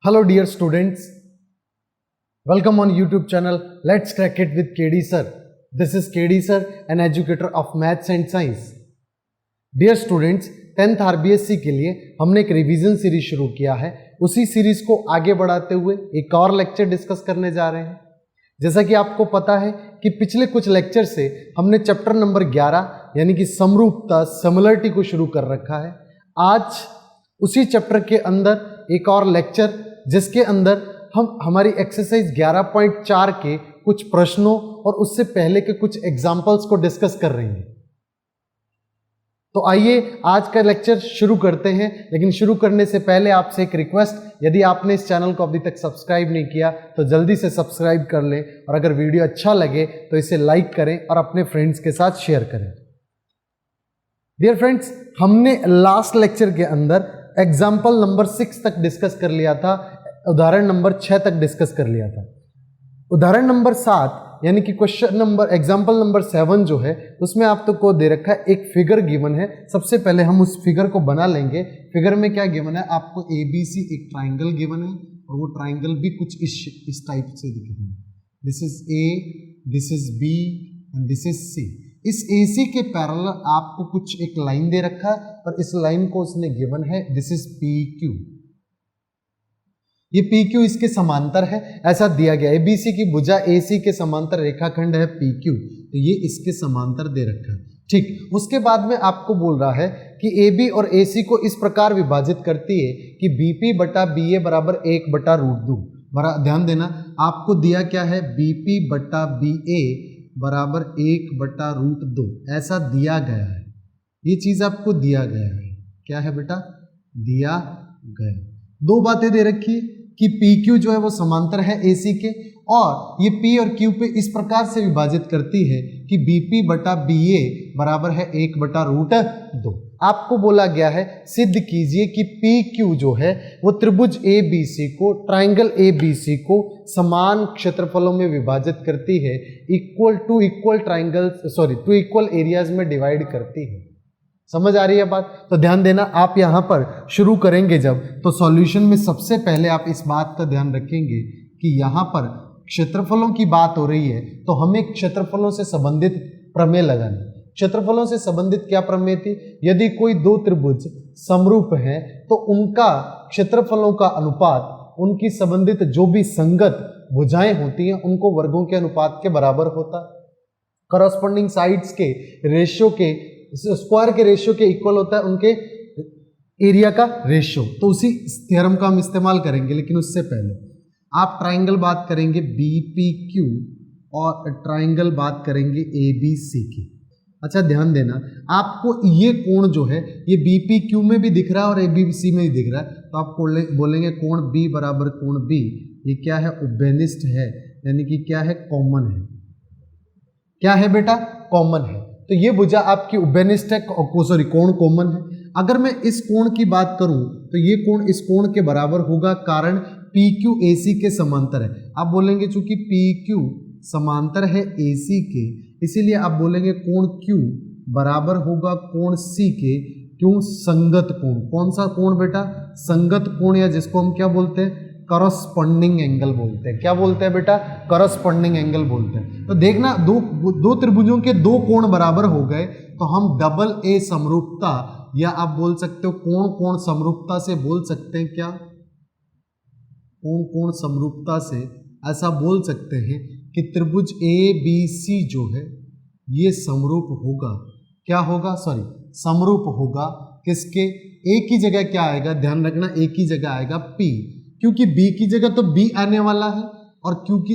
Hello dear students, welcome on YouTube channel Let's Crack It with KD Sir. This is KD Sir, an educator of Maths and Science. Dear students, 10th RBSC के लिए हमने एक revision series शुरू किया है। उसी series को आगे बढ़ाते हुए एक और लेक्चर डिस्कस करने जा रहे हैं। जैसा कि आपको पता है कि पिछले कुछ लेक्चर से हमने चैप्टर नंबर 11 यानी कि समरूपता सिमिलरिटी को शुरू कर रखा है। आज उसी चैप्टर के अंदर एक और लेक्चर जिसके अंदर हम हमारी एक्सरसाइज 11.4 के कुछ प्रश्नों और उससे पहले के कुछ एग्जाम्पल्स को डिस्कस कर रहे हैं। तो आइए आज का लेक्चर शुरू करते हैं, लेकिन शुरू करने से पहले आपसे एक रिक्वेस्ट, यदि आपने इस चैनल को अभी तक सब्सक्राइब नहीं किया तो जल्दी से सब्सक्राइब कर लें और अगर वीडियो अच्छा लगे तो इसे लाइक करें और अपने फ्रेंड्स के साथ शेयर करें। डियर फ्रेंड्स, हमने लास्ट लेक्चर के अंदर एग्जाम्पल नंबर 6 तक डिस्कस कर लिया था, उदाहरण नंबर 6 तक डिस्कस कर लिया था। उदाहरण नंबर 7 यानी कि क्वेश्चन नंबर एग्जाम्पल नंबर 7 जो है उसमें आप तो को दे रखा है, एक फिगर गिवन है। सबसे पहले हम उस फिगर को बना लेंगे। फिगर में क्या गिवन है, आपको ABC एक ट्राइंगल गिवन है और वो ट्राइंगल भी कुछ इस टाइप से दिख रही है। This is A, this is B and this is C। इस AC के पैरेलल आपको कुछ एक लाइन दे रखा है और इस लाइन को उसने गिवन है, दिस इज PQ। ये PQ इसके समांतर है, ऐसा दिया गया है। ABC की भुजा AC के समांतर रेखाखंड है PQ, तो ये इसके समांतर दे रखा है। ठीक, उसके बाद में आपको बोल रहा है कि AB और AC को इस प्रकार विभाजित करती है कि BP बटा BA बराबर 1 बटा √2। बड़ा ध्यान देना, आपको दिया क्या है, BP बटा BA बराबर 1 बटा √2 ऐसा दिया गया है। ये चीज आपको दिया गया है। क्या है बेटा, दिया गया। दो बातें दे रखी है कि PQ जो है वो समांतर है AC के, और ये P और Q पे इस प्रकार से विभाजित करती है कि BP बटा BA बराबर है 1 बटा √2। आपको बोला गया है सिद्ध कीजिए कि PQ जो है वो त्रिभुज ABC को, ट्राइंगल ABC को समान क्षेत्रफलों में विभाजित करती है, टू इक्वल एरियाज में डिवाइड करती है। समझ आ रही है बात? तो ध्यान देना, आप यहां पर शुरू करेंगे जब, तो सॉल्यूशन में सबसे पहले आप इस बात का ध्यान रखेंगे कि यहां पर क्षेत्रफलों की बात हो रही है तो हमें क्षेत्रफलों से संबंधित प्रमेय लगाना। क्षेत्रफलों से संबंधित क्या प्रमेय थी, यदि कोई दो त्रिभुज समरूप हैं तो उनका क्षेत्रफलों का अनुपात उनकी संबंधित जो भी संगत भुजाएं होती हैं उनको वर्गों के अनुपात के बराबर होता। करस्पॉन्डिंग साइड्स के रेशियो के, स्क्वायर के रेशियो के इक्वल होता है उनके एरिया का रेशियो। तो उसी थ्योरम का हम इस्तेमाल करेंगे, लेकिन उससे पहले आप ट्राइंगल बात करेंगे BPQ और ट्राइंगल बात करेंगे ABC की। अच्छा ध्यान देना, आपको ये कोण जो है ये BPQ में भी दिख रहा है और ABC में भी दिख रहा है, तो आप बोलेंगे कोण B बराबर कोण B, ये क्या है, उभयनिष्ठ है, यानी कि क्या है, कॉमन है। क्या है बेटा, कॉमन है। तो ये भुजा आपकी उभयनिष्ठ है, कोण कॉमन है। अगर मैं इस कोण की बात करूं तो ये कोण इस कोण के बराबर होगा, कारण PQ AC के समांतर है। आप बोलेंगे चूंकि PQ समांतर है AC के, इसीलिए आप बोलेंगे कोण Q बराबर होगा कोण C के। क्यों, संगत कोण। कौन सा कोण बेटा, संगत कोण, या जिसको हम क्या बोलते हैं, करस्पॉन्डिंग एंगल बोलते हैं। क्या बोलते हैं बेटा, करस्पॉन्डिंग एंगल बोलते हैं। तो देखना, दो त्रिभुजों के दो कोण बराबर हो गए तो हम डबल A समरूपता, या आप बोल सकते हो कोण समरूपता से बोल सकते हैं। क्या, कोण समरूपता से ऐसा बोल सकते हैं कि त्रिभुज ABC जो है ये समरूप होगा। क्या होगा, समरूप होगा किसके, A की जगह क्या आएगा, ध्यान रखना, A की जगह आएगा P, क्योंकि B की जगह तो B आने वाला है और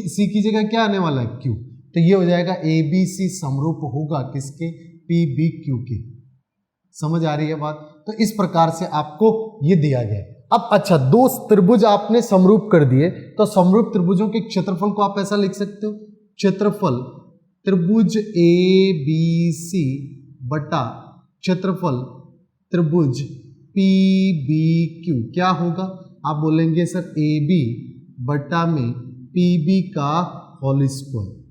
C की जगह क्या आने वाला है, Q। तो ये हो जाएगा ABC समरूप होगा किसके, PBQ के। समझ आ रही है बात? तो इस प्रकार से आपको ये दिया गया है। अब अच्छा, दो त्रिभुज आपने समरूप कर दिए, तो समरूप त्रिभुजों के क्षेत्रफल को आप ऐसा लिख सकते हो, क्षेत्रफल त्रिभुज ABC बटा क्षेत्रफल त्रिभुज PBQ क्या होगा, आप बोलेंगे सर AB बटा में PB का होल स्क्वायर।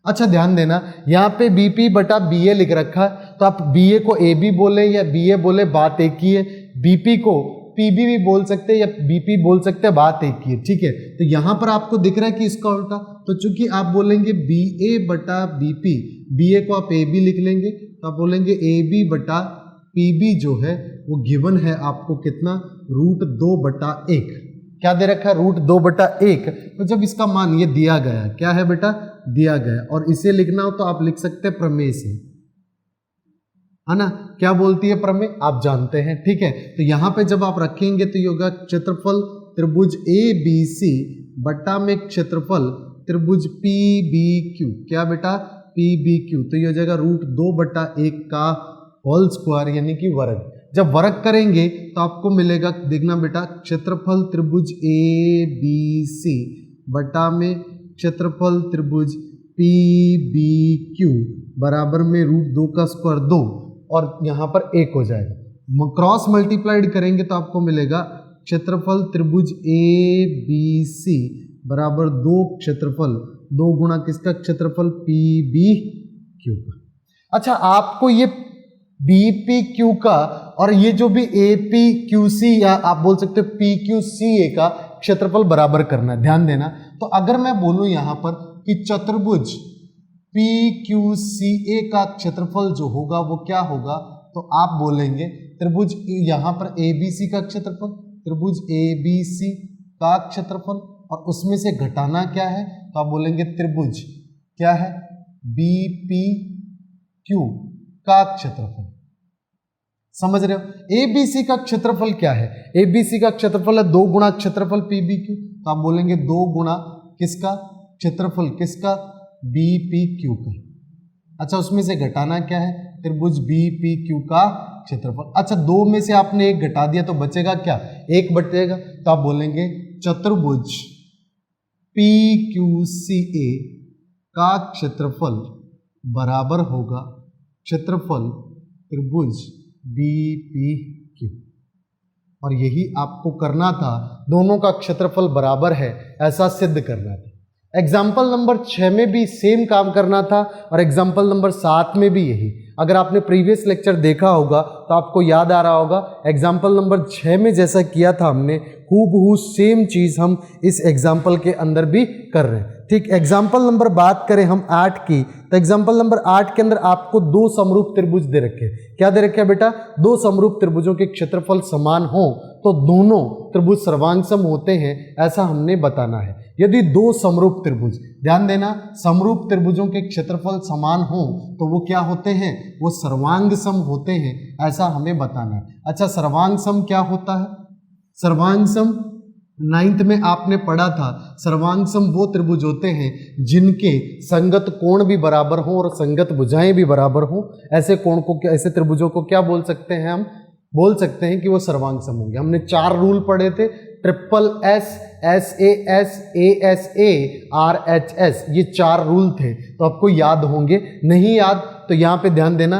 अच्छा ध्यान देना, यहाँ पे BP बटा BA लिख रखा है, तो आप BA को AB बोले या BA बोले, बात एक ही है। BP को पीबी भी बोल सकते हैं या बीपी बोल सकते हैं, बात एक ही है, ठीक है। तो यहां पर आपको दिख रहा है कि इसका उल्टा, तो चूंकि आप बोलेंगे बी ए बटा बीपी, बी ए को आप ए बी लिख लेंगे, तो आप बोलेंगे ए बी बटा पी बी जो है वो गिवन है आपको कितना, √2/1। क्या दे रखा है, √2/1। तो जब इसका मान ये दिया गया, क्या है बेटा, दिया गया, और इसे लिखना हो तो आप लिख सकते हैं प्रमेय से, है ना। क्या बोलती है प्रमेय, आप जानते हैं, ठीक है। तो यहां पे जब आप रखेंगे तो ये होगा क्षेत्रफल त्रिभुज ए बी सी बटा में क्षेत्रफल त्रिभुज पी बी क्यू, क्या बेटा, पी बी क्यू। तो ये हो जाएगा √2/1 का होल स्क्वायर यानी कि वर्ग। जब वर्ग करेंगे तो आपको मिलेगा, देखना बेटा, क्षेत्रफल त्रिभुज ए बी सी बटा में क्षेत्रफल त्रिभुज पी बी क्यू बराबर में √2 का स्क्वायर 2, और यहाँ पर 1 हो जाएगा। क्रॉस मल्टीप्लाइड करेंगे तो आपको मिलेगा क्षेत्रफल त्रिभुज ए बी सी बराबर 2 क्षेत्रफल 2 गुणा किसका, क्षेत्रफल पी बी क्यू का। अच्छा, आपको ये बी पी क्यू का और ये जो भी ए पी क्यू सी या आप बोल सकते हो पी क्यू सी ए का क्षेत्रफल बराबर करना है, ध्यान देना। तो अगर मैं बोलूं यहां पर कि चतुर्भुज पी क्यू सी ए का क्षेत्रफल जो होगा वो क्या होगा, तो आप बोलेंगे त्रिभुज यहां पर ए बी सी का क्षेत्रफल, त्रिभुज ए बी सी का क्षेत्रफल, और उसमें से घटाना क्या है, तो आप बोलेंगे त्रिभुज क्या है, बी पी क्यू का क्षेत्रफल। समझ रहे हो, ए बी सी का क्षेत्रफल क्या है, ए बी सी का क्षेत्रफल है 2 गुणा क्षेत्रफल पी बी क्यू, तो आप बोलेंगे 2 गुणा किसका, क्षेत्रफल किसका, बी पी क्यू का। अच्छा, उसमें से घटाना क्या है, त्रिभुज बी पी क्यू का क्षेत्रफल। अच्छा, 2 में से आपने 1 घटा दिया तो बचेगा क्या, 1 बचेगा, तो आप बोलेंगे चतुर्भुज पी क्यू सी ए का क्षेत्रफल बराबर होगा क्षेत्रफल त्रिभुज बी पी क्यू। और यही आपको करना था, दोनों का क्षेत्रफल बराबर है ऐसा सिद्ध करना था। एग्जाम्पल नंबर 6 में भी सेम काम करना था और एग्जाम्पल नंबर 7 में भी यही। अगर आपने प्रीवियस लेक्चर देखा होगा तो आपको याद आ रहा होगा, एग्जाम्पल नंबर 6 में जैसा किया था हमने, हूबहू सेम चीज़ हम इस एग्जाम्पल के अंदर भी कर रहे हैं। ठीक, एग्जाम्पल नंबर बात करें हम 8 की, तो एग्जाम्पल नंबर 8 के अंदर आपको 2 समरूप त्रिभुज दे रखे हैं। क्या दे रखे हैं बेटा, 2 समरूप त्रिभुजों के क्षेत्रफल समान हो तो दोनों त्रिभुज सर्वांगसम होते हैं, ऐसा हमने बताना है। यदि 2 समरूप त्रिभुज, ध्यान देना, समरूप त्रिभुजों के क्षेत्रफल समान हो तो वो क्या होते हैं, वो सर्वांगसम होते हैं, ऐसा हमें बताना है। अच्छा, सर्वांगसम क्या होता है, सर्वांगसम 9th में आपने पढ़ा था, सर्वांगसम वो त्रिभुज होते हैं जिनके संगत कोण भी बराबर हो और संगत भुजाएं भी बराबर हो। ऐसे कोण को, ऐसे त्रिभुजों को क्या बोल सकते हैं, हम बोल सकते हैं कि वो सर्वांगसम होंगे। हमने 4 रूल पढ़े थे, triple S, S S A, R H S, ये 4 रूल थे, तो आपको याद होंगे। नहीं याद तो यहाँ पे ध्यान देना,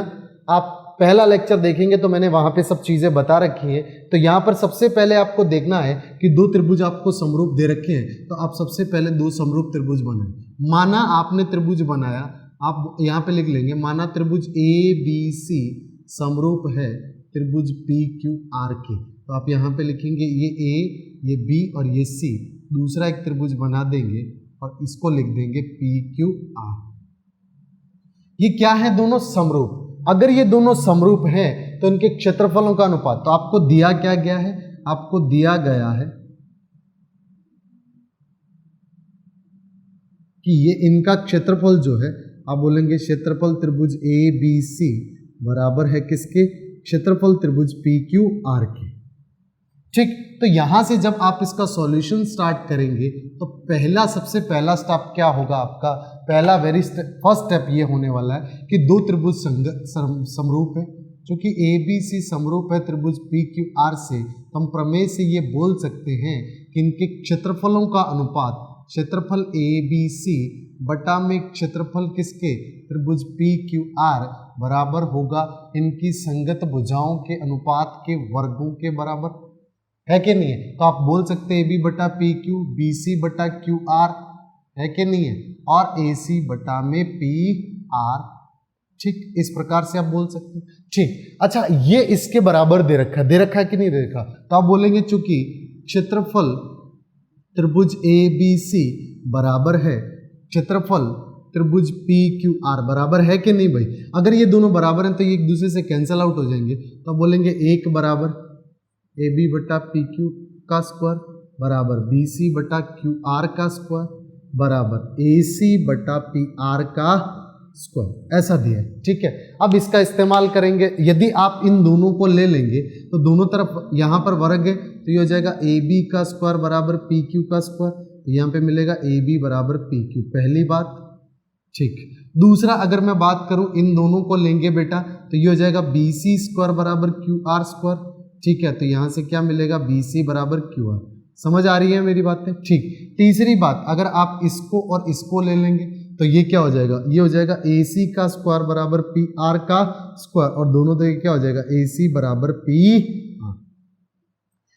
आप पहला लेक्चर देखेंगे तो मैंने वहां पे सब चीजें बता रखी हैं। तो यहाँ पर सबसे पहले आपको देखना है कि 2 त्रिभुज आपको समरूप दे रखे हैं, तो आप सबसे पहले 2 समरूप त्रिभुज बनाएं। माना आपने त्रिभुज बनाया, आप यहाँ पे लिख लेंगे, माना त्रिभुज ए बी सी समरूप है त्रिभुज पी क्यू आर के, तो आप यहाँ पे लिखेंगे ये ए, ये बी और ये सी। दूसरा एक त्रिभुज बना देंगे और इसको लिख देंगे पी क्यू आर। ये क्या है, दोनों समरूप। अगर ये दोनों समरूप हैं तो इनके क्षेत्रफलों का अनुपात, तो आपको दिया क्या गया है, आपको दिया गया है कि ये इनका क्षेत्रफल जो है, आप बोलेंगे क्षेत्रफल त्रिभुज ए बी सी बराबर है किसके, क्षेत्रफल त्रिभुज पी क्यू आर के। ठीक, तो यहां से जब आप इसका सॉल्यूशन स्टार्ट करेंगे तो सबसे पहला स्टेप क्या होगा आपका, पहला फर्स्ट स्टेप ये होने वाला है कि 2 त्रिभुज समरूप है, क्योंकि ए बी सी समरूप है त्रिभुज पी क्यू आर से, तो हम प्रमेय से ये बोल सकते हैं कि इनके क्षेत्रफलों का अनुपात क्षेत्रफल ए बी सी बटा में क्षेत्रफल किसके, त्रिभुज पी क्यू आर बराबर होगा इनकी संगत भुजाओं के अनुपात के वर्गों के बराबर, है कि नहीं है। तो आप बोल सकते हैं ए बी बटा पी क्यू, बी सी बटा क्यू आर, है कि नहीं है, और ए सी बटा में पी आर। ठीक, इस प्रकार से आप बोल सकते हैं। ठीक, अच्छा ये इसके बराबर दे रखा है कि नहीं दे रखा, तो आप बोलेंगे चूंकि क्षेत्रफल त्रिभुज ए बी सी बराबर है क्षेत्रफल त्रिभुज पी क्यू आर बराबर है कि नहीं भाई। अगर ये दोनों बराबर हैं तो ये एक दूसरे से कैंसिल आउट हो जाएंगे, तो आप बोलेंगे एक बराबर ए बी बटा पी क्यू का स्क्वायर बराबर बी सी बटा क्यू आर का स्क्वायर बराबर ए सी बटा पी आर का स्क्वायर, ऐसा दिया है। ठीक है, अब इसका इस्तेमाल करेंगे। यदि आप इन दोनों को ले लेंगे तो दोनों तरफ यहाँ पर वर्ग है, तो ये हो जाएगा ए बी का स्क्वायर बराबर पी क्यू का स्क्वायर, तो यहाँ पे मिलेगा ए बी बराबर पी क्यू, पहली बात। ठीक, दूसरा अगर मैं बात करूं इन दोनों को लेंगे बेटा तो ये हो जाएगा बी सी स्क्वायर बराबर क्यू आर स्क्वायर। ठीक है, तो यहाँ से क्या मिलेगा बी सी बराबर क्यू आर। समझ आ रही है मेरी बातें। ठीक, तीसरी बात अगर आप इसको और इसको ले लेंगे तो ये क्या हो जाएगा, ये हो जाएगा ए सी का स्क्वायर बराबर पी आर का स्क्वायर, और दोनों तो ये क्या हो जाएगा ए सी बराबर पी आर।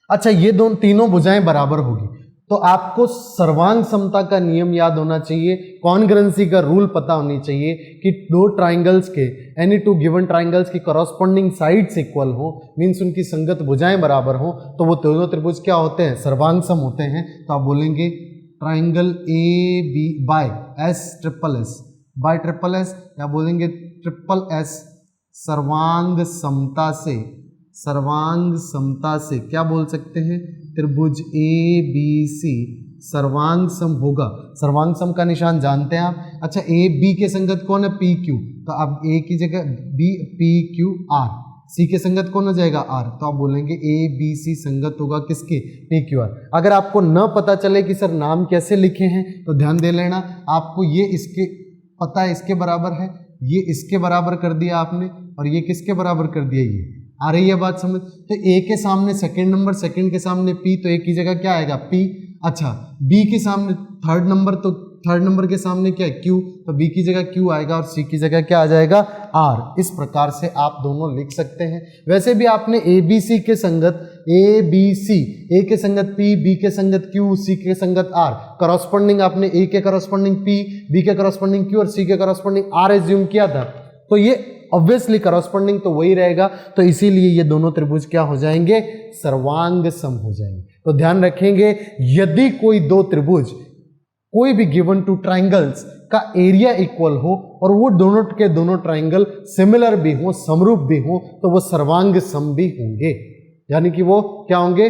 अच्छा, ये दोनों तीनों भुजाएं बराबर होगी तो आपको सर्वांग समता का नियम याद होना चाहिए, कॉन्ग्रुएंसी का रूल पता होनी चाहिए कि दो ट्राइंगल्स के एनी टू गिवन ट्राइंगल्स की कॉरस्पॉन्डिंग साइड्स इक्वल हो, मींस उनकी संगत भुजाएं बराबर हो, तो वो दोनों त्रिभुज क्या होते हैं, सर्वांग सम होते हैं। तो आप बोलेंगे triangle A B by S triple S, by triple S, या बोलेंगे ट्रिपल एस सर्वांग समता से, सर्वांग समता से क्या बोल सकते हैं, त्रिभुज ए बी सी सर्वांग सम होगा। सर्वांग सम का निशान जानते हैं आप। अच्छा, ए बी के संगत कौन है, पी क्यू, तो अब ए की जगह बी पी क्यू आर, सी के संगत कौन हो जाएगा आर, तो आप बोलेंगे ए बी सी संगत होगा किसके, पी क्यू आर। अगर आपको न पता चले कि सर नाम कैसे लिखे हैं तो ध्यान दे लेना, आपको ये इसके पता है इसके बराबर है, ये इसके बराबर कर दिया आपने, और ये किसके बराबर कर दिया, ये आ रही है बात समझ। तो ए के सामने सेकंड नंबर, सेकंड के सामने पी, तो ए की जगह क्या आएगा पी। अच्छा, बी के सामने थर्ड नंबर, तो थर्ड नंबर के सामने क्या है क्यू, तो बी की जगह क्यू आएगा और सी की जगह क्या आ जाएगा आर। इस प्रकार से आप दोनों लिख सकते हैं। वैसे भी आपने ए बी सी के संगत ए बी सी, ए के संगत पी, बी के संगत क्यू, सी के संगत आर, करस्पॉन्डिंग आपने ए के करस्पॉन्डिंग पी, बी के करस्पॉन्डिंग क्यू और सी के करस्पॉन्डिंग आर एज्यूम किया था, तो ये ऑब्वियसली करस्पॉन्डिंग तो वही रहेगा, तो इसीलिए ये दोनों त्रिभुज क्या हो जाएंगे, सर्वांग सम हो जाएंगे। तो ध्यान रखेंगे, यदि कोई दो त्रिभुज, कोई भी गिवन टू ट्राइंगल्स का एरिया इक्वल हो और वो दोनों के दोनों ट्राइंगल सिमिलर भी हो, समरूप भी हो, तो वो सर्वांग सम भी होंगे, यानी कि वो क्या होंगे,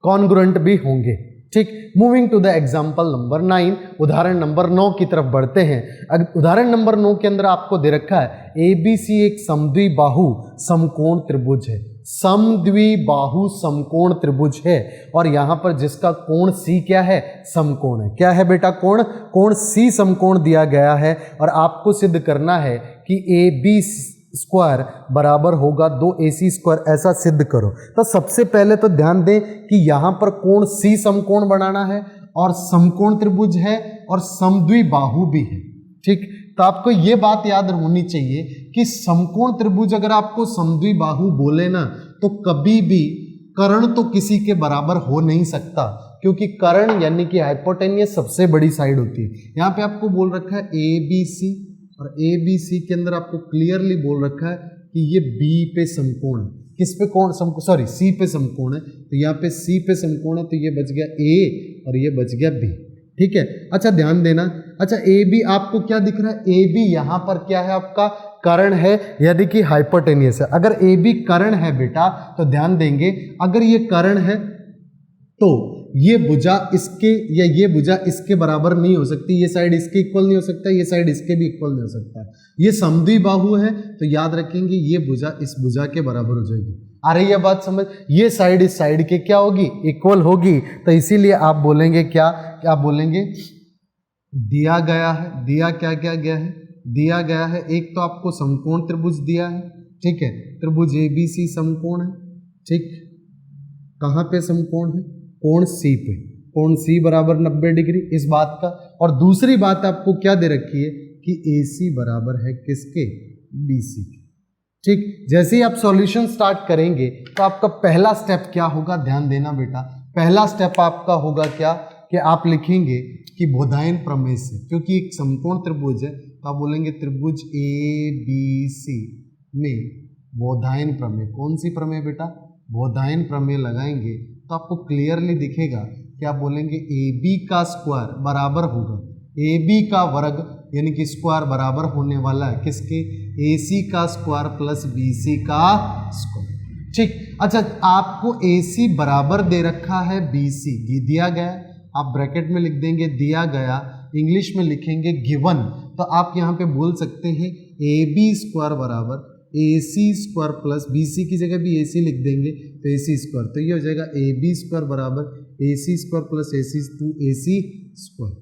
कॉन्ग्रुएंट भी होंगे। ठीक, moving to the example number 9, उदाहरण नंबर 9 की तरफ बढ़ते हैं। उदाहरण नंबर 9 के अंदर आपको दे रखा है ए बी सी एक समद्विबाहु समकोण त्रिभुज है, समद्विबाहु समकोण त्रिभुज है, और यहां पर जिसका कोण सी क्या है, समकोण है। क्या है बेटा, कोण, कोण सी समकोण दिया गया है, और आपको सिद्ध करना है कि ए बी स्क्वायर बराबर होगा 2ac स्क्वायर, ऐसा सिद्ध करो। तो सबसे पहले तो ध्यान दें कि यहां पर कोण सी समकोण बनाना है, और समकोण त्रिभुज है और समद्विबाहु भी है। ठीक, तो आपको यह बात याद होनी चाहिए कि समकोण त्रिभुज अगर आपको समद्विबाहु बोले ना, तो कभी भी कर्ण तो किसी के बराबर हो नहीं सकता, क्योंकि कर्ण यानी कि हाइपोटेनियस सबसे बड़ी साइड होती है। यहाँ पे आपको बोल रखा है ए बी सी, और ए बी सी के अंदर आपको क्लियरली बोल रखा है कि ये बी पे समकोण है। किस पे कोण, सॉरी सी पे समकोण है, तो यहाँ पे सी पे समकोण है, तो ये बच गया ए और ये बच गया बी। ठीक है, अच्छा ध्यान देना। अच्छा, ए बी आपको क्या दिख रहा है, ए बी यहाँ पर क्या है, आपका कर्ण है, यानी कि हाइपोटेनियस है। अगर ए बी कर्ण है बेटा, तो ध्यान देंगे, अगर ये कर्ण है तो ये भुजा इसके या ये भुजा इसके बराबर नहीं हो सकती, ये साइड इसके इक्वल नहीं हो सकता, ये साइड इसके भी इक्वल नहीं हो सकता। ये समद्विबाहु है, तो याद रखेंगे ये भुजा इस भुजा के बराबर हो जाएगी। आ रही है बात समझ, ये साइड इस साइड के क्या होगी, इक्वल होगी। तो इसीलिए आप बोलेंगे क्या बोलेंगे, दिया गया है, दिया क्या क्या गया है, दिया गया है एक तो आपको समकोण त्रिभुज दिया है। ठीक है, त्रिभुज एबीसी समकोण है। ठीक, कहाँ पे समकोण है, कोण सी पे, कोण सी बराबर 90 डिग्री, इस बात का। और दूसरी बात आपको क्या दे रखी है कि AC बराबर है किसके, BC के। ठीक, जैसे ही आप सॉल्यूशन स्टार्ट करेंगे तो आपका पहला स्टेप क्या होगा, ध्यान देना बेटा, पहला स्टेप आपका होगा क्या कि आप लिखेंगे कि बोधायन प्रमेय से, क्योंकि एक समकोण त्रिभुज है तो आप बोलेंगे त्रिभुज ABC में बोधायन प्रमेय। कौन सी प्रमेय बेटा? बोधायन प्रमेय लगाएंगे तो आपको क्लियरली दिखेगा कि आप बोलेंगे AB का स्क्वायर बराबर होगा AB का वर्ग यानी कि स्क्वायर बराबर होने वाला है किसके? AC का स्क्वायर प्लस BC का स्क्वायर। ठीक, अच्छा आपको AC बराबर दे रखा है BC, दिया गया, आप ब्रैकेट में लिख देंगे दिया गया, इंग्लिश में लिखेंगे गिवन, तो आप यहाँ पे बोल सकते हैं AB स्क्वायर बराबर AC स्क्वायर प्लस BC की जगह भी AC लिख देंगे तो AC स्क्वायर, तो ये हो जाएगा AB स्क्वायर बराबर AC square plus AC 2AC square.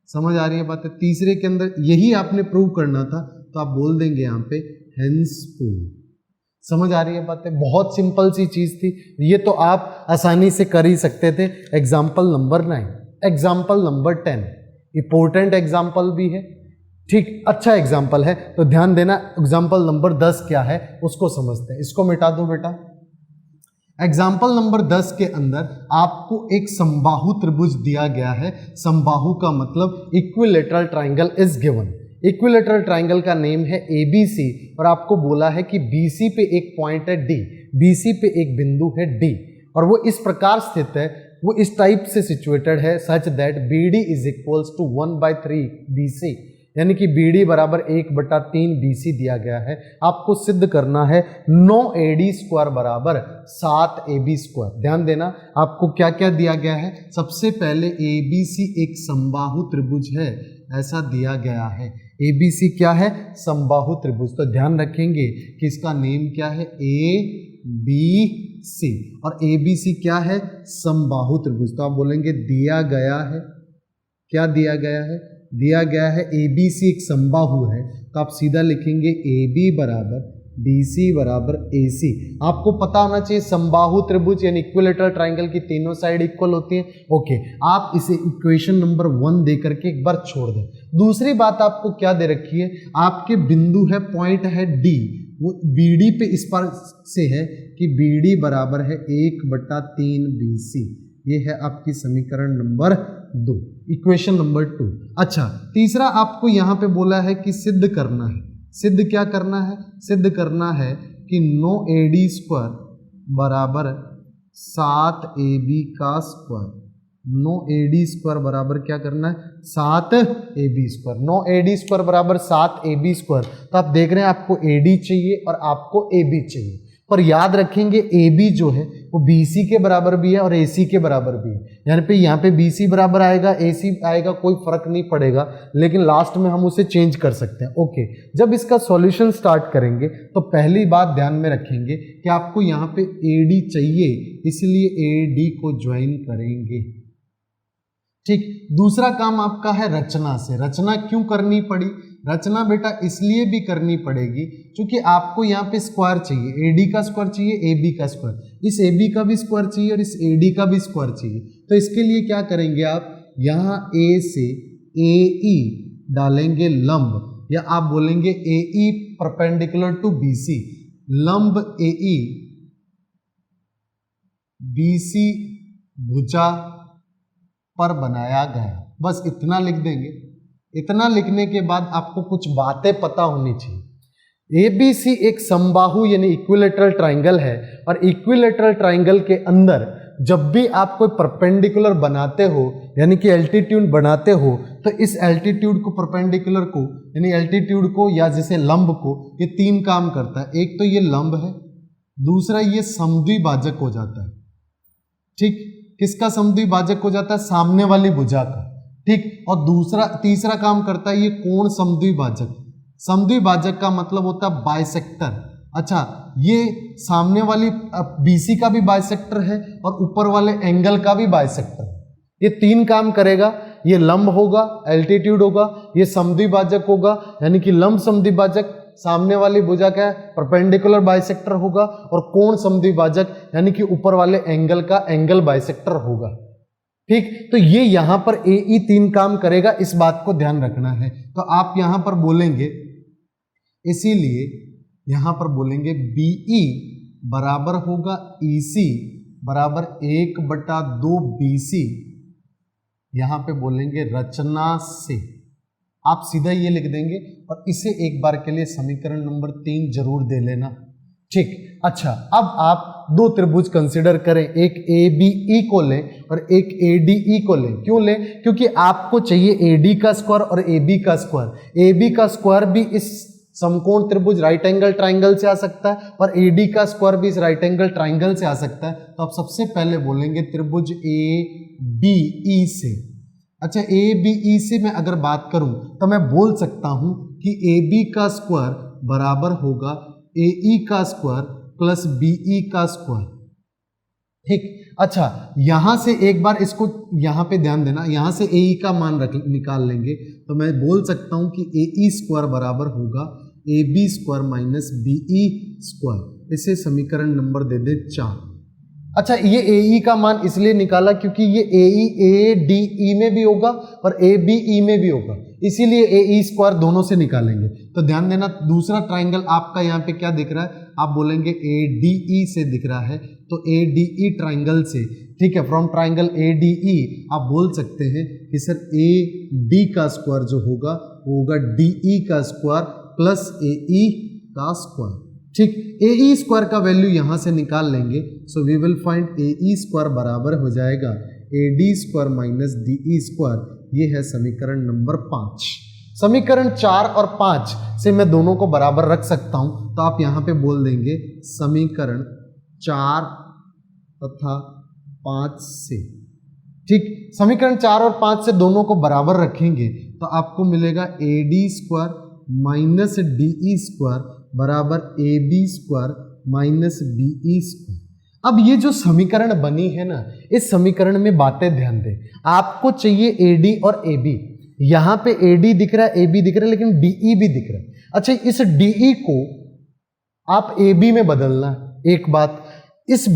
समझ आ रही है बात है? तीसरे के अंदर यही आपने प्रूव करना था तो आप बोल देंगे यहाँ पे हेंस प्रूव। समझ आ रही है बात है? बहुत सिंपल सी चीज थी ये, तो आप आसानी से कर ही सकते थे। Example number 9, example number 10 important example भी है, ठीक, अच्छा एग्जाम्पल है, तो ध्यान देना। एग्जाम्पल नंबर 10 क्या है उसको समझते हैं। इसको मिटा दो बेटा। एग्जाम्पल नंबर 10 के अंदर आपको एक समबाहु त्रिभुज दिया गया है। समबाहु का मतलब equilateral triangle is given. Equilateral triangle का नेम है ABC और आपको बोला है कि BC पे एक पॉइंट है D, BC पे एक बिंदु है D और वो इस प्रकार स्थित है, वो इस टाइप से सिचुएटेड है such that BD is equals to 1/3 BC, यानी कि BD बराबर 1/3 BC दिया गया है। आपको सिद्ध करना है 9AD स्क्वायर बराबर 7AB स्क्वायर। ध्यान देना आपको क्या क्या दिया गया है। सबसे पहले ABC एक समबाहु त्रिभुज है ऐसा दिया गया है। ABC क्या है? समबाहु त्रिभुज। तो ध्यान रखेंगे कि इसका नेम क्या है? ABC और ABC क्या है? समबाहु त्रिभुज। तो आप बोलेंगे दिया गया है, क्या दिया गया है? दिया गया है ABC एक समबाहु है, तो आप सीधा लिखेंगे AB बराबर BC बराबर AC। आपको पता होना चाहिए समबाहु त्रिभुज यानी इक्विलेटरल ट्राइंगल की तीनों साइड इक्वल होती हैं। ओके, आप इसे इक्वेशन नंबर 1 दे करके एक बार छोड़ दें। दूसरी बात आपको क्या दे रखी है? आपके बिंदु है, पॉइंट है D, वो BD पे इस पर से है कि BD बराबर है 1/3 BC। ये है आपकी समीकरण नंबर 2, इक्वेशन नंबर 2। अच्छा, तीसरा आपको यहाँ पे बोला है कि सिद्ध करना है। सिद्ध क्या करना है? सिद्ध करना है कि 9AD स्क्वायर बराबर 7AB का स्क्वायर। 9AD स्क्वायर बराबर क्या करना है? 7AB square. 9AD स्क्वायर बराबर 7AB स्क्वायर। तो आप देख रहे हैं आपको AD चाहिए और आपको AB चाहिए, पर याद रखेंगे AB जो है वो BC के बराबर भी है और AC के बराबर भी है। यहाँ पे BC बराबर आएगा, AC आएगा, कोई फर्क नहीं पड़ेगा, लेकिन लास्ट में हम उसे चेंज कर सकते हैं। ओके, जब इसका सॉल्यूशन स्टार्ट करेंगे तो पहली बात ध्यान में रखेंगे कि आपको यहाँ पे AD चाहिए, इसलिए AD को ज्वाइन करेंगे। ठीक, दूसरा काम आपका है रचना से। रचना क्यों करनी पड़ी? रचना बेटा इसलिए भी करनी पड़ेगी क्योंकि आपको यहाँ पे स्क्वायर चाहिए, AD का स्क्वायर चाहिए, AB का स्क्वायर, इस AB का भी स्क्वायर चाहिए और इस AD का भी स्क्वायर चाहिए। तो इसके लिए क्या करेंगे आप? यहाँ A से AE डालेंगे लंब, या आप बोलेंगे AE परपेंडिकुलर टू BC, लंब AE BC भुजा पर बनाया गया। बस इतना लिख देंगे। इतना लिखने के बाद आपको कुछ बातें पता होनी चाहिए। ABC एक समबाहु यानी इक्विलेटरल ट्राइंगल है और इक्विलेटरल ट्राइंगल के अंदर जब भी आप कोई परपेंडिकुलर बनाते हो यानी कि एल्टीट्यूड बनाते हो, तो इस एल्टीट्यूड को परपेंडिकुलर को यानी एल्टीट्यूड को या जैसे लंब को, ये 3 काम करता है। एक तो ये लंब है, दूसरा ये समद्विभाजक हो जाता है। ठीक, किसका समद्विभाजक हो जाता है? सामने वाली भुजा का। ठीक, और तीसरा काम करता है ये कोण समद्विभाजक। समद्विभाजक का मतलब होता है बाइसेक्टर। अच्छा, ये सामने वाली BC का भी बाइसेक्टर है और ऊपर वाले एंगल का भी बाइसेक्टर। ये 3 काम करेगा। ये लंब होगा, एल्टीट्यूड होगा, ये समद्विभाजक होगा यानी कि लंब समद्विभाजक, सामने वाली भुजा क्या है? परपेंडिकुलर बाइसेक्टर होगा, और कोण समद्विभाजक यानी कि ऊपर वाले एंगल का एंगल बाइसेक्टर होगा। ठीक, तो ये यहां पर AE 3 काम करेगा, इस बात को ध्यान रखना है। तो आप यहां पर बोलेंगे, इसीलिए यहां पर बोलेंगे BE बराबर होगा EC बराबर 1/2 BC। यहां पे बोलेंगे रचना से। आप सीधा ये लिख देंगे और इसे एक बार के लिए समीकरण नंबर 3 जरूर दे लेना। ठीक, अच्छा अब आप दो त्रिभुज कंसिडर करें, एक ABE को लें और एक ADE को लें। क्यों लें? क्योंकि आपको चाहिए AD का स्क्वायर और AB का स्क्वायर। AB का स्क्वायर भी इस समकोण त्रिभुज राइट एंगल ट्राइंगल से आ सकता है और AD का स्क्वायर भी इस राइट एंगल ट्राइंगल से आ सकता है। तो आप सबसे पहले बोलेंगे त्रिभुज ABE से। अच्छा, ABE से मैं अगर बात करूं तो मैं बोल सकता हूं कि AB का स्क्वायर बराबर होगा AE का स्क्वायर प्लस BE का स्क्वायर। ठीक, अच्छा यहां से एक बार इसको यहां पे ध्यान देना, यहां से AE का मान निकाल लेंगे तो मैं बोल सकता हूं कि AE स्क्वायर बराबर होगा AB square minus BE square. इसे समीकरण नंबर दे दे 4। अच्छा, ये AE का मान इसलिए निकाला क्योंकि ये AE ADE में भी होगा और ABE में भी होगा, इसीलिए AE स्क्वायर दोनों से निकालेंगे। तो ध्यान देना, दूसरा ट्राइंगल आपका यहाँ पे क्या दिख रहा है, आप बोलेंगे ADE से दिख रहा है, तो ADE ट्राइंगल से। ठीक है, फ्रॉम ट्राइंगल ADE आप बोल सकते हैं कि सर AD का स्क्वायर जो होगा वो होगा DE का स्क्वायर प्लस AE का स्क्वायर। ठीक, AE स्क्वायर का वैल्यू यहां से निकाल लेंगे, so we will find AE square बराबर हो जाएगा AD square minus DE square. ये है समीकरण नंबर 5। समीकरण 4 और 5 से मैं दोनों को बराबर रख सकता हूं, तो आप यहां पे बोल देंगे समीकरण 4 तथा 5 से। ठीक, समीकरण 4 और 5 से दोनों को बराबर रखेंगे तो आपको मिलेगा AD square minus DE square बराबर AB square minus BE square. अब ये जो समीकरण बनी है ना, इस समीकरण में बातें ध्यान दें। आपको चाहिए AD और AB, यहां पे AD दिख रहा है, AB दिख रहा है, लेकिन DE भी दिख रहा है। अच्छा, इस DE को आप AB में बदलना। एक बात, इस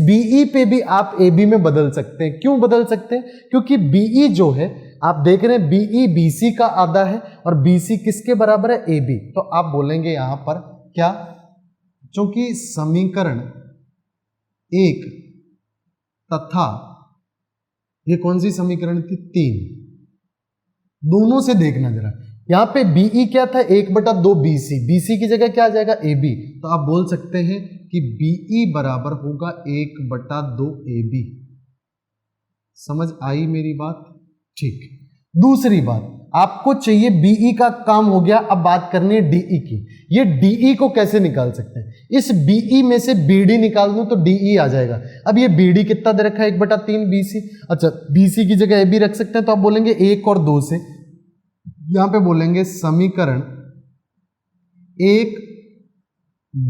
BE पे भी आप AB में बदल सकते हैं। क्यों बदल सकते हैं? क्योंकि BE जो है आप देख रहे हैं BE BC का आधा है और BC किसके बराबर है? AB। तो आप बोलेंगे यहां पर क्या, क्योंकि समीकरण 1 तथा ये कौन सी समीकरण थी? 3, दोनों से देखना जरा। यहां पे BE क्या था? 1/2 BC, BC की जगह क्या आ जाएगा? AB। तो आप बोल सकते हैं कि BE बराबर होगा 1/2 AB। समझ आई मेरी बात? ठीक, दूसरी बात, आपको चाहिए BE का काम हो गया, अब बात करनी है DE की। ये DE को कैसे निकाल सकते हैं? इस BE में से BD निकाल दूं तो DE आ जाएगा। अब ये BD कितना दे रखा है? 1/3 BC। अच्छा, BC की जगह AB रख सकते हैं, तो आप बोलेंगे 1 और 2 से। यहां पे बोलेंगे समीकरण 1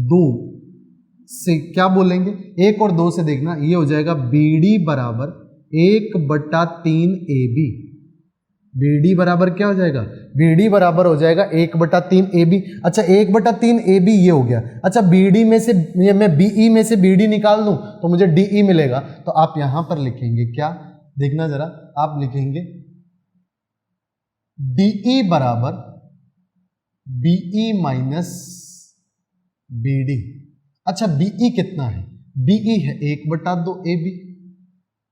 2 से क्या बोलेंगे? 1 और 2 से देखना, ये हो जाएगा BD बराबर 1/3 AB। BD बराबर क्या हो जाएगा? BD बराबर हो जाएगा 1/3 AB। अच्छा, 1/3 AB ये हो गया। अच्छा, BD में से मैं BE में से BD निकाल दूं तो मुझे DE मिलेगा। तो आप यहां पर लिखेंगे क्या? देखना जरा, आप लिखेंगे DE बराबर BE माइनस BD। अच्छा, BE कितना है? BE है 1/2 AB।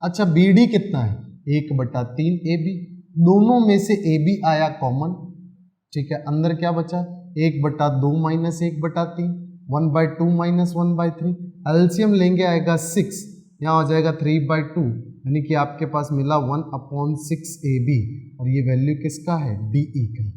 अच्छा, BD कितना है? 1/3 AB। दोनों में से AB आया कॉमन। ठीक है, अंदर क्या बचा? 1/2 माइनस 1/3, 1/2 माइनस 1/3। एलसीएम लेंगे आएगा 6, यहाँ हो जाएगा 3/2, यानी कि आपके पास मिला 1/6 AB। और ये वैल्यू किसका है? DE का।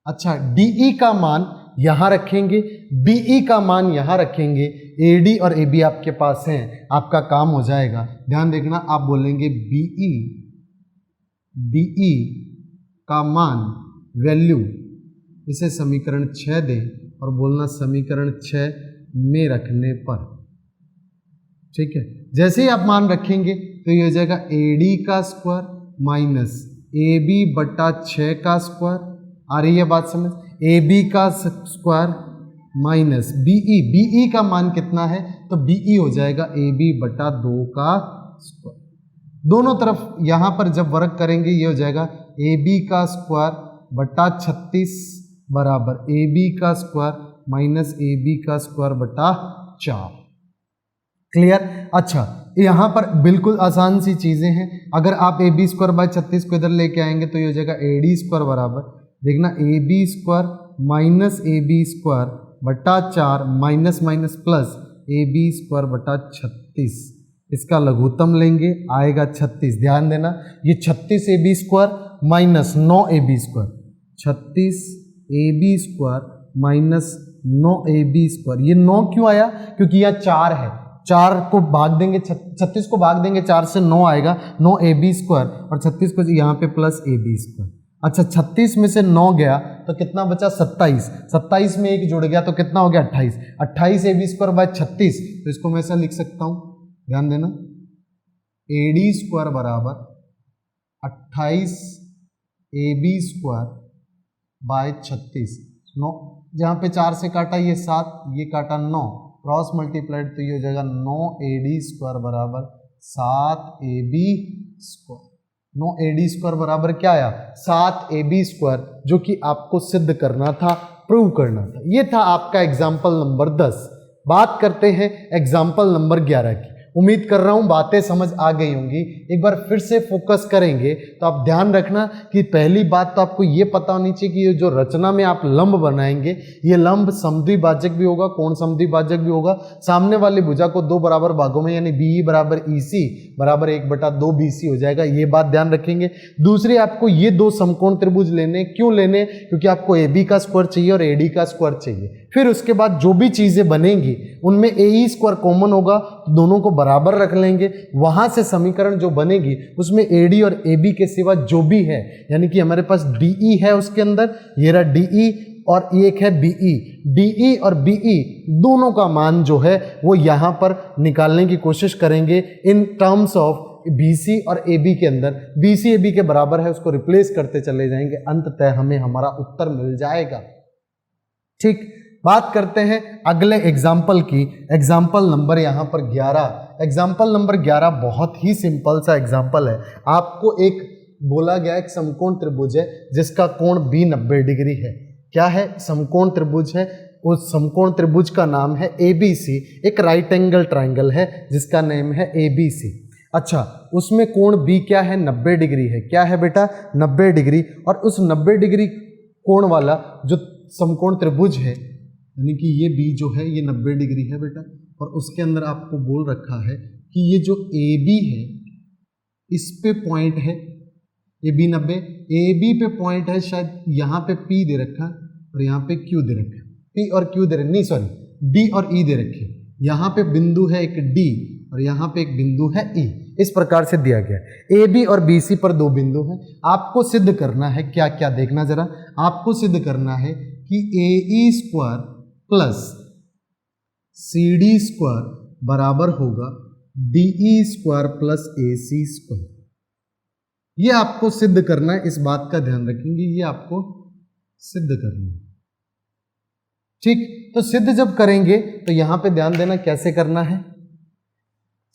अच्छा, DE का मान यहां रखेंगे, BE का मान यहां रखेंगे, AD और AB आपके पास हैं, आपका काम हो जाएगा। ध्यान देखना, आप बोलेंगे BE DE का मान वैल्यू, इसे समीकरण 6 दें और बोलना समीकरण 6 में रखने पर। ठीक है, जैसे ही आप मान रखेंगे तो ये हो जाएगा AD का स्क्वायर माइनस AB/6 का स्क्वायर। आ रही है बात समझ? AB का स्क्वायर माइनस BE का मान कितना है? तो BE हो जाएगा AB/2 का स्क्वायर। दोनों तरफ यहां पर जब वर्क करेंगे ये हो जाएगा AB का स्क्वायर बटा 36 बराबर AB का स्क्वायर माइनस AB का स्क्वायर बटा 4। क्लियर? अच्छा, यहाँ पर बिल्कुल आसान सी चीज़ें हैं। अगर आप ए बी स्क्वायर बाय 36 को इधर लेके आएंगे तो ये हो जाएगा ए डी स्क्वायर बराबर, देखना A B square minus A B square बटा 4 minus minus plus A B square बटा 36। इसका लघुत्तम लेंगे, आएगा 36। ध्यान देना, ये 36 A B square minus 9 A B square, 36 A B square minus 9 A B square. ये 9 क्यों आया? क्योंकि यह 4 है, 4 को भाग देंगे, 36 को भाग देंगे 4 से, 9 आएगा, 9 ए बी स्क्वायर, और 36 को यहाँ पे प्लस ए बी स्क्वायर। अच्छा, 36 में से 9 गया तो कितना बचा? 27। 27 में 1 जुड़ गया तो कितना हो गया? 28। 28 ए बी स्क्वायर बाय 36, तो इसको मैं ऐसा लिख सकता हूँ, ध्यान देना, ए डी स्क्वायर बराबर 28 ए बी स्क्वायर बाय 36। 9 जहाँ पे 4 से काटा ये 7, ये काटा 9, क्रॉस मल्टीप्लाइड तो ये हो जाएगा 9 ए डी स्क्वायर बराबर 7 A B square. 9 A D square बराबर क्या आया? 7 ए बी स्क्वायर, जो कि आपको सिद्ध करना था, प्रूव करना था। ये था आपका एग्जाम्पल नंबर 10। बात करते हैं एग्जाम्पल नंबर 11 की। उम्मीद कर रहा हूं बातें समझ आ गई होंगी। एक बार फिर से फोकस करेंगे तो आप ध्यान रखना कि पहली बात तो आपको ये पता होनी चाहिए कि ये जो रचना में आप लंब बनाएंगे, ये लंब समद्विभाजक भी होगा, कोण समद्विभाजक भी होगा। सामने वाली भुजा को 2 बराबर भागों में, यानी BE बराबर EC बराबर 1/2 BC हो जाएगा। ये बात ध्यान रखेंगे। दूसरी, आपको ये 2 समकोण त्रिभुज लेने, क्यों लेने? क्योंकि आपको AB का स्क्वायर चाहिए और AD का स्क्वायर चाहिए। फिर उसके बाद जो भी चीजें बनेंगी उनमें AE स्क्वायर कॉमन होगा, दोनों को बराबर रख लेंगे। वहां से समीकरण जो बनेगी उसमें AD और AB के सिवा जो भी है, यानी कि हमारे पास DE है उसके अंदर, ये रहा DE, और एक है BE। DE और BE दोनों का मान जो है वो यहां पर निकालने की कोशिश करेंगे इन टर्म्स ऑफ BC और AB के अंदर। BC AB के बराबर है, उसको रिप्लेस करते चले जाएंगे, अंततः हमें हमारा उत्तर मिल जाएगा। ठीक, बात करते हैं अगले एग्जाम्पल की। एग्जाम्पल नंबर यहाँ पर 11। एग्जाम्पल नंबर 11 बहुत ही सिंपल सा एग्जाम्पल है। आपको एक बोला गया एक समकोण त्रिभुज है जिसका कोण B 90 डिग्री है। क्या है? समकोण त्रिभुज है। उस समकोण त्रिभुज का नाम है ABC। एक राइट एंगल ट्राइंगल है जिसका नेम है ABC। अच्छा, उसमें कोण B क्या है? 90 डिग्री है। क्या है बेटा? 90 डिग्री। और उस 90 डिग्री कोण वाला जो समकोण त्रिभुज है, यानी कि ये B जो है ये 90 डिग्री है बेटा, और उसके अंदर आपको बोल रखा है कि ये जो AB है इस पे पॉइंट है, ये B 90, AB पे पॉइंट है, शायद यहाँ पे P दे रखा है और यहाँ पे Q दे रखा है। P और Q दे रखे, नहीं सॉरी, D और E दे रखे। यहाँ पे बिंदु है एक D और यहाँ पे एक बिंदु है E। इस प्रकार से दिया गया। AB और BC पर 2 बिंदु हैं। आपको सिद्ध करना है क्या क्या, देखना जरा। आपको सिद्ध करना है कि AE square plus CD square बराबर होगा DE square plus AC square. ये आपको सिद्ध करना है, इस बात का ध्यान रखेंगे, ये आपको सिद्ध करना है। ठीक, तो सिद्ध जब करेंगे तो यहां पे ध्यान देना कैसे करना है।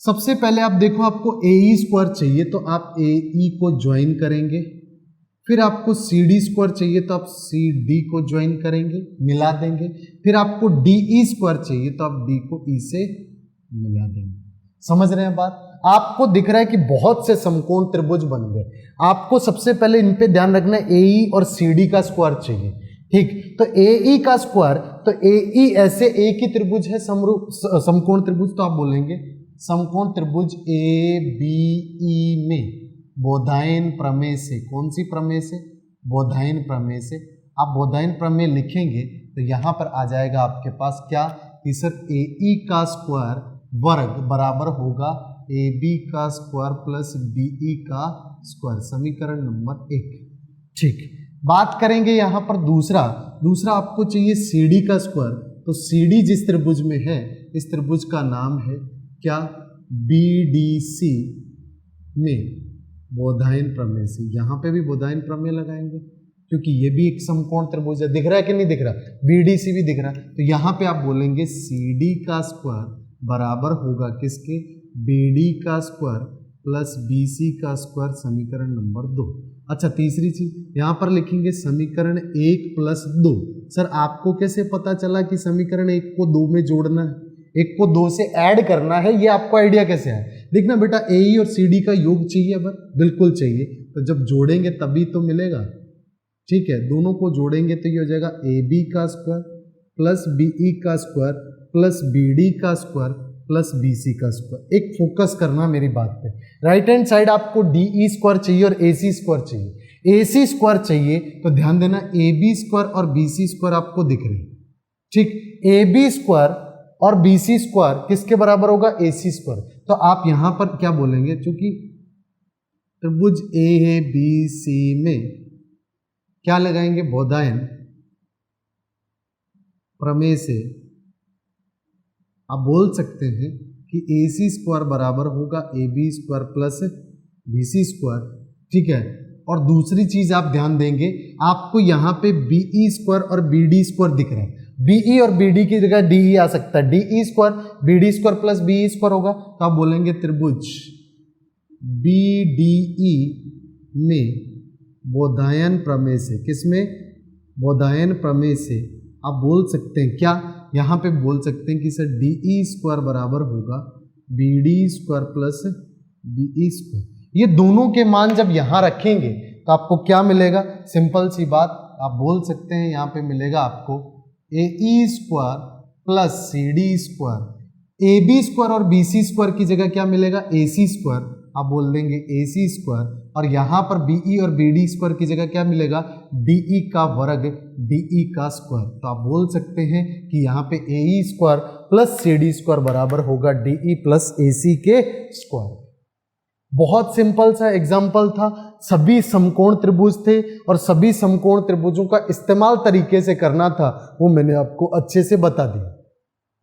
सबसे पहले आप देखो, आपको AE स्क्वायर चाहिए तो आप AE को ज्वाइन करेंगे, फिर आपको CD स्क्वायर चाहिए तो आप CD को ज्वाइन करेंगे, मिला देंगे, फिर आपको DE स्क्वायर चाहिए तो आप D को E से मिला देंगे। समझ रहे हैं बात? आपको दिख रहा है कि बहुत से समकोण त्रिभुज बन गए। आपको सबसे पहले इन पे ध्यान रखना है, AE और CD का स्क्वायर चाहिए। ठीक, तो AE का स्क्वायर, तो AE ऐसे एक ही त्रिभुज है, समकोण त्रिभुज, तो आप बोलेंगे समकोण त्रिभुज ABE में बोधायन प्रमेय से, कौन सी प्रमेय से? बोधायन प्रमेय से। आप बोधायन प्रमेय लिखेंगे तो यहां पर आ जाएगा आपके पास क्या, कि सर AE का स्क्वायर वर्ग बराबर होगा AB का स्क्वायर प्लस BE का स्क्वायर, समीकरण नंबर 1। ठीक, बात करेंगे यहां पर दूसरा आपको चाहिए CD का स्क्वायर, तो CD जिस त्रिभुज में है, इस त्रिभुज का नाम है क्या? BDC में बोधायन प्रमेय से। यहां पे भी बोधायन प्रमेय लगाएंगे क्योंकि ये भी एक समकोण त्रिभुज है। दिख रहा है कि नहीं दिख रहा? BDC भी दिख रहा है, तो यहां पे आप बोलेंगे CD का स्क्वायर बराबर होगा किसके? BD का स्क्वायर प्लस BC का स्क्वायर, समीकरण नंबर 2। अच्छा, तीसरी चीज यहां पर लिखेंगे समीकरण 1 प्लस 2। सर आपको कैसे पता चला कि समीकरण 1 को 2 में जोड़ना है, 1 को 2 से ऐड करना है? ये आपको आइडिया कैसे है? देखना बेटा AE और CD का योग चाहिए, अब बिल्कुल चाहिए, तो जब जोड़ेंगे तभी तो मिलेगा। ठीक है, दोनों को जोड़ेंगे तो ये हो जाएगा AB का स्क्वायर प्लस BE का स्क्वायर प्लस BD का स्क्वायर प्लस BC का स्क्वायर। एक फोकस करना मेरी बात पे, राइट हैंड साइड आपको DE स्क्वायर चाहिए और AC स्क्वायर चाहिए। AC स्क्वायर चाहिए तो ध्यान देना AB स्क्वायर और BC स्क्वायर आपको दिख रहे हैं। ठीक, AB स्क्वायर और BC स्क्वायर किसके बराबर होगा? AC square. तो आप यहां पर क्या बोलेंगे, चूंकि त्रिभुज ABC में क्या लगाएंगे? बोधायन प्रमेय से आप बोल सकते हैं कि AC स्क्वायर बराबर होगा AB square plus BC square. ठीक है, और दूसरी चीज आप ध्यान देंगे, आपको यहां पे BE स्क्वायर और BD स्क्वायर दिख रहा है। BE और BD की जगह DE आ सकता है। DE square BD square plus BE square होगा, तो आप बोलेंगे त्रिभुज BDE में बोधायन प्रमेय से, किसमें? बोधायन प्रमेय से आप बोल सकते हैं क्या? यहाँ पे बोल सकते हैं कि सर DE स्क्वायर बराबर होगा BD square plus BE square. ये दोनों के मान जब यहाँ रखेंगे तो आपको क्या मिलेगा? सिंपल सी बात, आप बोल सकते हैं यहाँ पे मिलेगा आपको AE square plus CD square. AB square और BC स्क्वायर की जगह क्या मिलेगा? AC square. आप बोल देंगे AC स्क्वायर, और यहाँ पर BE और BD स्क्वायर की जगह क्या मिलेगा? DE का वर्ग DE का स्क्वायर। तो आप बोल सकते हैं कि यहाँ पे AE square plus CD square बराबर होगा DE प्लस AC के स्क्वायर। बहुत सिंपल सा एग्जाम्पल था, सभी समकोण त्रिभुज थे और सभी समकोण त्रिभुजों का इस्तेमाल तरीके से करना था वो मैंने आपको अच्छे से बता दिया।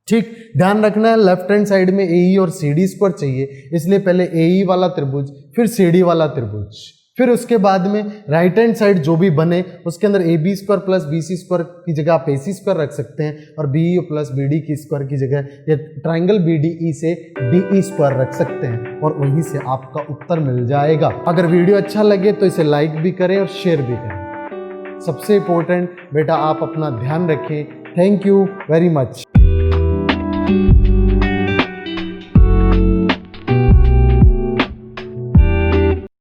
ठीक, ध्यान रखना है लेफ्ट हैंड साइड में AE और CD स्क्वायर चाहिए, इसलिए पहले AE वाला त्रिभुज फिर CD वाला त्रिभुज, फिर उसके बाद में राइट हैंड साइड जो भी बने उसके अंदर AB square plus BC square की जगह आप AC स्क्वायर रख सकते हैं और BE प्लस BD की स्क्वायर की जगह या ट्राइंगल BDE से DE स्क्वायर रख सकते हैं और वहीं से आपका उत्तर मिल जाएगा। अगर वीडियो अच्छा लगे तो इसे लाइक भी करें और शेयर भी करें। सबसे इंपॉर्टेंट बेटा आप अपना ध्यान रखें। Thank you very much.